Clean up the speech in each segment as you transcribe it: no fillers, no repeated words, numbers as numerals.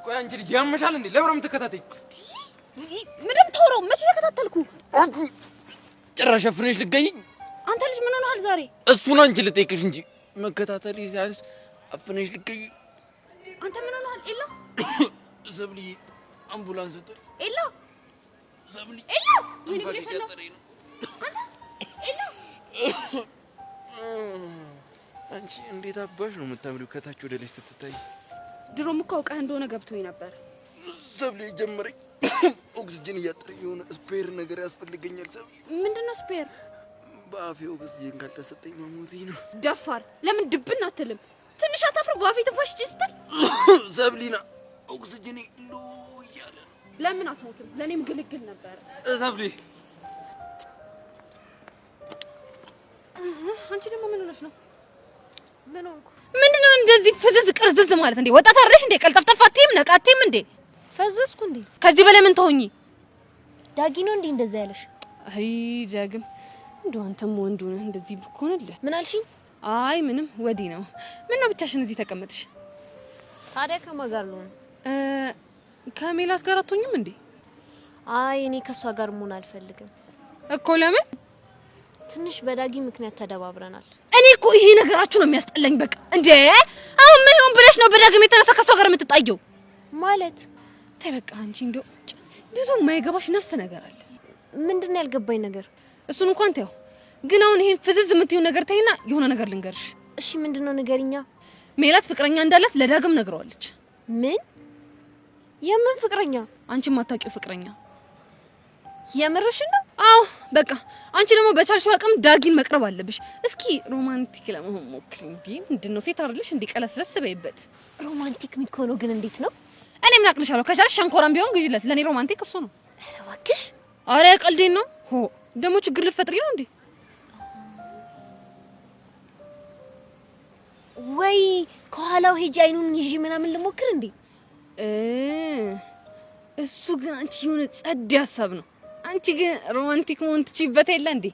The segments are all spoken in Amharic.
ቆይ አንቺ ልጅ ያመሻል እንዴ? ለብረም ተከታተይ። ምንም ተወራው መቼ ተከታተልኩ? አንቺ ጭራሽ አፍነሽ ልገይኝ። አንተ ልጅ ምን ሆነሃል ዛሬ? እሱን አንቺ ልጠይቅሽ እንጂ መከታተል ሲያንስ አፍነሽ ልገይኝ። አንተ ምን ሆነሃል? ኤላ ሰብሊ አምቡላንስ ጥሪ። ኤላ ሰብሊ ኤላ ምን ይፈለግ? አንተ ኤላ አንቺ እንዴት አባሽ ነው የምታምሪው ከታች ወደ ላይ ስትታይ? ድሮም እኮ አውቀህ እንደሆነ ገብቶኝ ነበር። ሰብሊ ጀመረኝ። ኦክሲጅን እያጠረኝ የሆነ ስፔር ነገር ያስፈልገኛል። ሰብሊ ምንድነው ስፔር? በአፌ ኦክሲጅን ካልተሰጠኝ መሞቴ ነው። ደፋር ለምን ድብን አትልም? ትንሽ አታፍር? በአፌ ትንፋሽ ስትል ሰብሊና ኦክሲጅን ሎ እያለ ነው። ለምን አትሞትም? ለኔም ግልግል ነበር። ሰብሊ አንቺ ደግሞ ምን ሆነሽ ነው? ምን ሆንኩ? ምንድነው እንደዚህ ፍዝዝ ቅርዝዝ ማለት እንዴ? ወጣት አይደለሽ እንዴ? ቀልጠፍጠፋቴም ነቃቴም እንዴ? ፈዘዝኩ እንዴ? ከዚህ በላይ ምን ተሆኚ? ዳጊ ነው እንዴ እንደዛ ያለሽ? አይ ዳግም እንደው አንተም ወንዱ ነህ እንደዚህ ብኮንልህ። ምን አልሽኝ? አይ ምንም ወዲህ ነው። ምን ነው ብቻሽን እዚህ ተቀመጥሽ? ታዲያ ከማን ጋር ልሆን? ከሜላት ጋር አትሆኝም እንዴ? አይ እኔ ከሷ ጋር መሆን አልፈልግም እኮ። ለምን? ትንሽ በዳጊ ምክንያት ተደባብረናል። እኔ እኮ ይሄ ነገራችሁ ነው የሚያስጠላኝ። በቃ እንዴ አሁን ምን ይሆን ብለሽ ነው በዳግም የተነሳ ከሷ ጋር የምትጣየው? ማለት ተይ በቃ አንቺ እንደው ብዙ የማይገባሽ ነፍ ነገር አለ። ምንድነው ያልገባኝ ነገር? እሱን እንኳን ተይው፣ ግን አሁን ይሄን ፍዝዝ የምትይው ነገር ተይና የሆነ ነገር ልንገርሽ። እሺ ምንድነው ንገሪኛ። ሜላት ፍቅረኛ እንዳላት ለዳግም ነግረዋለች። ምን? የምን ፍቅረኛ? አንቺ ማታውቂው ፍቅረኛ። የምርሽ ነው? አዎ በቃ አንቺ ደግሞ በቻልሽው አቅም ዳጊን መቅረብ አለብሽ። እስኪ ሮማንቲክ ለመሆን ሞክሪ እንዴ። ምንድነው ሴት አይደለሽ እንዴ? ቀለስ ደስ በይበት። ሮማንቲክ የሚሆነው ግን እንዴት ነው? እኔ ምን አቅልሻለሁ? ከቻልሽ ሸንኮራም ቢሆን ግዢለት። ለኔ ሮማንቲክ እሱ ነው። ኧረ እባክሽ። አረ ቀልዴን ነው። ሆ ደግሞ ችግር ልፈጥሪ ነው እንዴ? ወይ ከኋላው ሄጂ አይኑን ይዤ ምናምን ልሞክር እንዴ? እሱ ግን አንቺ የሆነ ጸድ ሀሳብ ነው። አንቺ ግን ሮማንቲክ መሆን ትችይበት የለ እንዴ?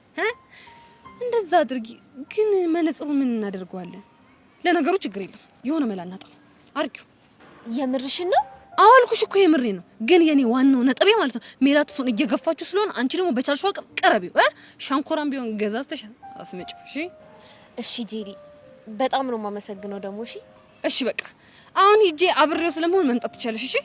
እንደዛ አድርጊ። ግን መነጽሩ ምን እናደርገዋለን? ለነገሩ ችግር የለም የሆነ መላ እናጣው። አርጊው። የምርሽን ነው? አዎ አልኩሽ እኮ የምሬ ነው። ግን የኔ ዋናው ነጥቤ ማለት ነው ሜላት እሱን እየገፋችሁ ስለሆነ አንቺ ደግሞ በቻልሽው አቅም ቀረቢው። ሻንኮራም ቢሆን ገዛዝተሽ አስመጪው። እሺ እሺ ጄሪ በጣም ነው የማመሰግነው ደግሞ። እሺ እሺ በቃ አሁን ሂጄ አብሬው ስለመሆን መምጣት ትቻለሽ። እሺ